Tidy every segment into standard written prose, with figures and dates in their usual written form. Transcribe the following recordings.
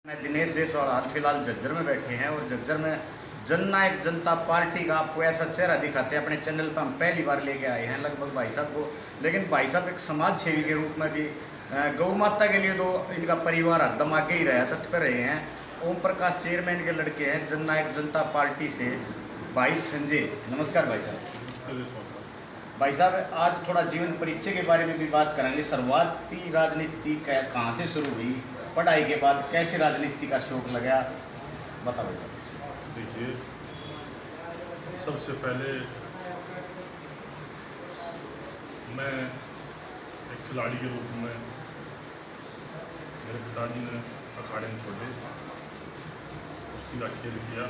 मैं दिनेश देशवाल हाल फिलहाल झज्जर में बैठे हैं और झज्जर में जननायक जनता पार्टी का आपको ऐसा चेहरा दिखाते हैं। अपने चैनल पर हम पहली बार लेके आए हैं लगभग भाई साहब को, लेकिन भाई साहब एक समाज सेवी के रूप में भी गौ माता के लिए तो इनका परिवार हरदम आगे ही रहा, तत्पर रहे हैं। ओम प्रकाश चेयरमैन के लड़के हैं जननायक जनता पार्टी से भाई संजय। नमस्कार भाई साहब। भाई साहब आज थोड़ा जीवन परिचय के बारे में भी बात करेंगे। शुरुआती राजनीति कहाँ से शुरू हुई, पढ़ाई के बाद कैसे राजनीति का शौक लगा, बताओ। देखिए, सबसे पहले मैं एक खिलाड़ी के रूप में मेरे पिताजी ने अखाड़े में छोड़े, कुश्ती का खेल किया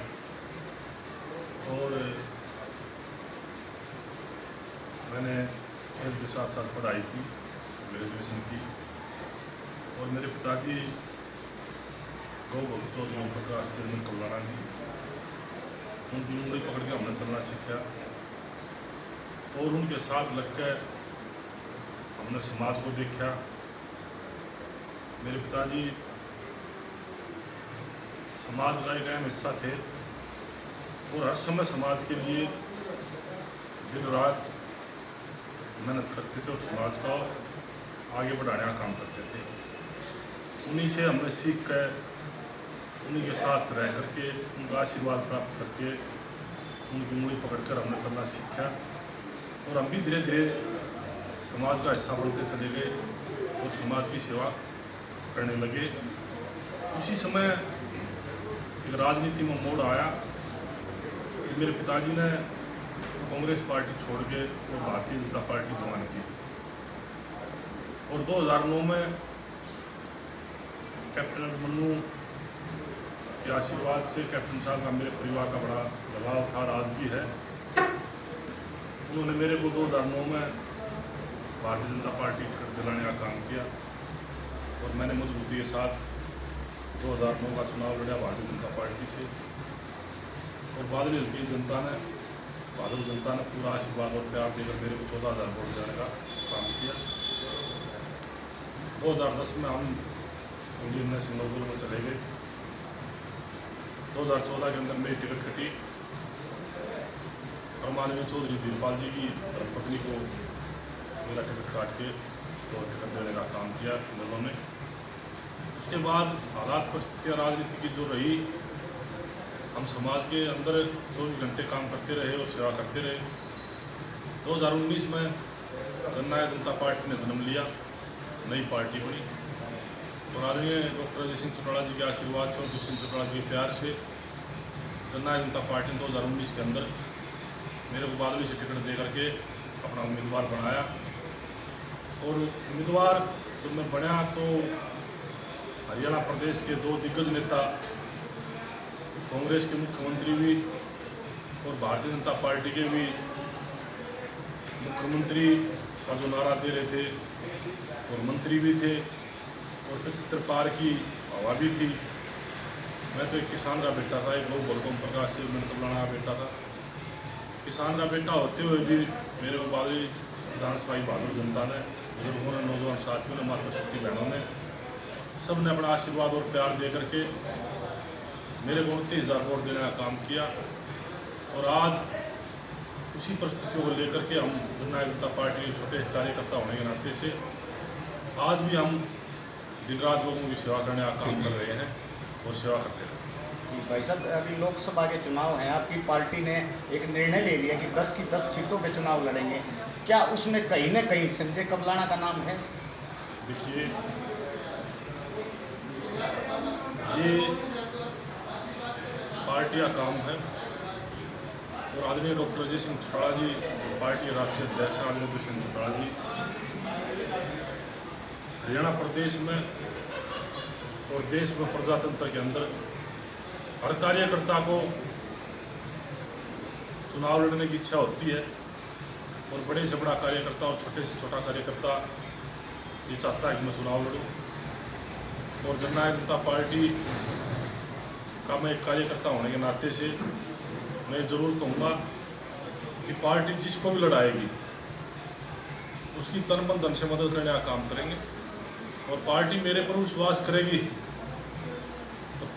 और मैंने खेल के साथ साथ पढ़ाई की, ग्रेजुएशन की। और मेरे पिताजी गौ भक्त चौधरी ओम प्रकाश चेयरमैन कल्याणा जी, उनकी उंगली पकड़ के हमने चलना सीखा और उनके साथ लग कर हमने समाज को देखा। मेरे पिताजी समाज का एक अहम हिस्सा थे और हर समय समाज के लिए दिन रात मेहनत करते थे और समाज को आगे बढ़ाने का काम करते थे। उन्हीं से हमने सीख कर, उन्हीं के साथ रह करके, उनका आशीर्वाद प्राप्त करके, उनकी उंगली पकड़कर हमने चलना सीखा और हम भी धीरे धीरे समाज का हिस्सा बनते चले गए और समाज की सेवा करने लगे। उसी समय एक राजनीति में मोड़ आया कि मेरे पिताजी ने कांग्रेस पार्टी छोड़ के और भारतीय जनता पार्टी ज्वाइन की और 2009 में कैप्टन अभिमन्यु के आशीर्वाद से, कैप्टन साहब का मेरे परिवार का बड़ा दबाव था, आज भी है। उन्होंने मेरे को 2009 में भारतीय जनता पार्टी टिकट दिलाने का काम किया और मैंने मजबूती के साथ 2009 का चुनाव लड़ा भारतीय जनता पार्टी से और बादल हल्के जनता ने पूरा आशीर्वाद और प्यार देकर मेरे को 14,000 वोट देने का काम किया। 2010 में हम इंडियन नेशनल दल में चले गए। 2014 के अंदर मेरी टिकट कटी और माननीय चौधरी धीरपाल जी की धर्मपत्नी को मेरा टिकट काट के तो टिकट देने का काम किया दलों ने। उसके बाद हालात परिस्थितियाँ राजनीति की जो रही, हम समाज के अंदर 24 घंटे काम करते रहे और सेवा करते रहे। 2019 में जननायक जनता पार्टी ने जन्म लिया, नई पार्टी बनी और आदरणीय डॉक्टर अजय सिंह चौटाला जी के आशीर्वाद से और दुष्यंत चौटाला जी के प्यार से जननायक जनता पार्टी ने 2019 के अंदर मेरे को बादली से टिकट दे करके अपना उम्मीदवार बनाया। और उम्मीदवार जब मैं बना तो हरियाणा प्रदेश के 2 दिग्गज नेता, कांग्रेस के मुख्यमंत्री भी और भारतीय जनता पार्टी के भी मुख्यमंत्री का जो नारा दे रहे थे और मंत्री भी थे और 75 पार की हवा भी थी। मैं तो एक किसान का बेटा था, एक गौ भक्त ओम प्रकाश चेयरमैन कल्याणा का बेटा था। किसान का बेटा होते हुए भी मेरे को बादली विधानसभा बहादुर जनता ने, बुजुर्गों ने, नौजवान साथियों ने, मातृशक्ति बहनों ने, सब ने अपना आशीर्वाद और प्यार दे करके मेरे को 29,000 वोट देने का काम किया। और आज उसी परिस्थितियों को लेकर के हम जननायक जनता पार्टी के छोटे कार्यकर्ता होने के नाते से आज भी हम दिन रात लोगों की सेवा करने का काम कर रहे हैं और सेवा करते हैं। जी भाई साहब, अभी लोकसभा के चुनाव हैं, आपकी पार्टी ने एक निर्णय ले लिया कि 10 की 10 सीटों पे चुनाव लड़ेंगे। क्या उसमें कहीं न कहीं संजय कल्याणा का नाम है? देखिए, ये पार्टी का काम है और आदरणीय डॉक्टर अजय सिंह चौटाला जी, पार्टी राष्ट्रीय अध्यक्ष हैं आदरणीय दुष्यंत चौटाला जी, हरियाणा प्रदेश में और देश में प्रजातंत्र के अंदर हर कार्यकर्ता को चुनाव लड़ने की इच्छा होती है और बड़े से बड़ा कार्यकर्ता और छोटे से छोटा कार्यकर्ता ये चाहता है कि मैं चुनाव लड़ूं। और जननायक जनता पार्टी का मैं एक कार्यकर्ता होने के नाते से मैं ज़रूर कहूँगा कि पार्टी जिसको भी लड़ाएगी उसकी तन मन धन से मदद करने का काम करेंगे और पार्टी मेरे पर विश्वास करेगी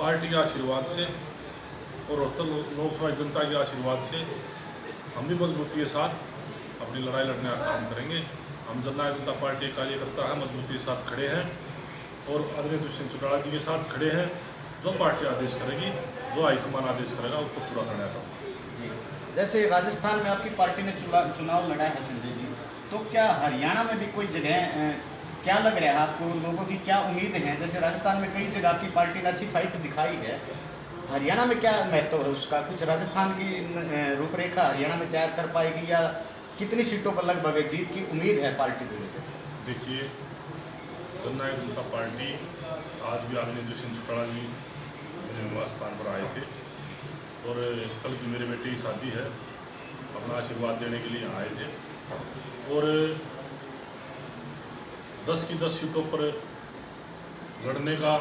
पार्टी के आशीर्वाद से और रोहतक लोकसभा जनता के आशीर्वाद से हम भी मजबूती के साथ अपनी लड़ाई लड़ने का काम करेंगे। हम जननायक जनता पार्टी के कार्यकर्ता हैं, मजबूती के साथ खड़े हैं और आदरणीय दुष्यंत चौटाला जी के साथ खड़े हैं। जो पार्टी आदेश करेगी, जो हाईकमान आदेश करेगा, उसको पूरा करने का काम। जी, जैसे राजस्थान में आपकी पार्टी ने चुनाव लड़ा है संजय जी, तो क्या हरियाणा में भी कोई जगह क्या लग रहा है आपको, लोगों की क्या उम्मीद है? जैसे राजस्थान में कई जगह आपकी पार्टी ने अच्छी फाइट दिखाई है, हरियाणा में क्या महत्व है उसका? कुछ राजस्थान की रूपरेखा हरियाणा में तैयार कर पाएगी या कितनी सीटों पर लगभग जीत की उम्मीद है पार्टी को लेकर? देखिए, जननायक जनता पार्टी आज भी आदरणीय दुष्यंत चौटाला जी मेरे निवास स्थान पर आए थे और कल की मेरे बेटे की शादी है, अपना आशीर्वाद देने के लिए आए थे और 10 की 10 सीटों पर लड़ने का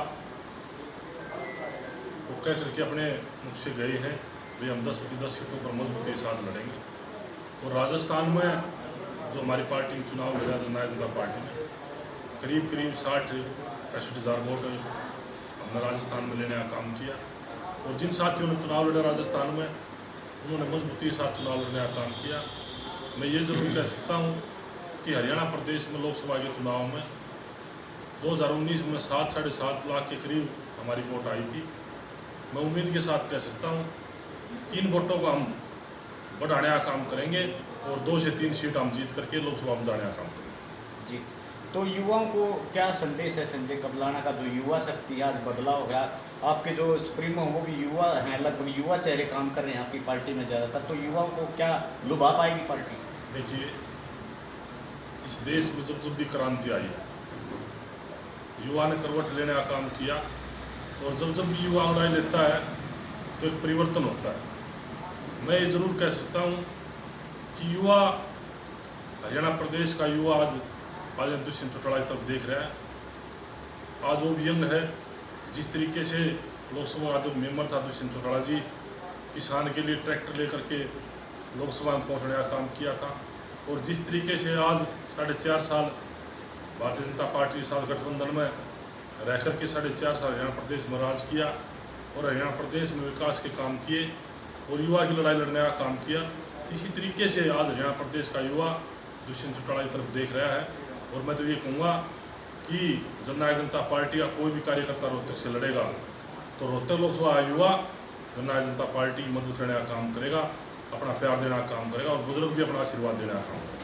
वो कह करके अपने मुख से गए हैं। तो हम 10 की 10 सीटों पर मजबूती के साथ लड़ेंगे। और राजस्थान में जो हमारी पार्टी में चुनाव लड़ा जननायक जनता पार्टी ने करीब 60-65 वोट हमने राजस्थान में लेने का काम किया और जिन साथियों ने चुनाव लड़ा राजस्थान में उन्होंने मजबूती के साथ चुनाव लड़ने का काम किया। मैं ये जरूर कह सकता हूँ कि हरियाणा प्रदेश में लोकसभा के चुनाव में 2019 में 7-7.5 लाख के करीब हमारी वोट आई थी। मैं उम्मीद के साथ कह सकता हूँ कि इन वोटों को हम बढ़ाने का काम करेंगे और 2 से 3 सीट हम जीत करके लोकसभा में जाने का काम करेंगे। जी, तो युवाओं को क्या संदेश है? संजय कबलाना का जो युवा शक्ति है, आज बदलाव है, आपके जो सुप्रीमो वो भी युवा हैं, लगभग युवा चेहरे काम कर रहे हैं आपकी पार्टी में ज़्यादातर, तो युवाओं को क्या लुभा पाएगी पार्टी? देखिए, इस देश में जब भी क्रांति आई है, युवा ने करवट लेने का काम किया और जब भी युवा लड़ाई लेता है तो एक परिवर्तन होता है। मैं ये जरूर कह सकता हूँ कि युवा, हरियाणा प्रदेश का युवा आज आदरणीय दुष्यंत चौटाला की तरफ देख रहा है। आज वो भी यंग है। जिस तरीके से लोकसभा जब मेंबर था दुष्यंत चौटाला जी, किसान के लिए ट्रैक्टर लेकर के लोकसभा में पहुँचने का काम किया था और जिस तरीके से आज 4.5 साल भारतीय जनता पार्टी के साथ गठबंधन में रह करके 4.5 साल हरियाणा प्रदेश में राज किया और हरियाणा प्रदेश में विकास के काम किए और युवा की लड़ाई लड़ने का काम किया, इसी तरीके से आज हरियाणा प्रदेश का युवा दुष्यंत चौटाला की तरफ देख रहा है। और मैं तो ये कहूँगा कि जननायक जनता पार्टी का कोई भी कार्यकर्ता रोहतक से लड़ेगा तो रोहतक लोकसभा युवा जननायक जनता पार्टी की मदद करने का काम करेगा, अपना प्यार देने का काम करेगा और बुजुर्ग भी अपना आशीर्वाद देने का काम करेगा।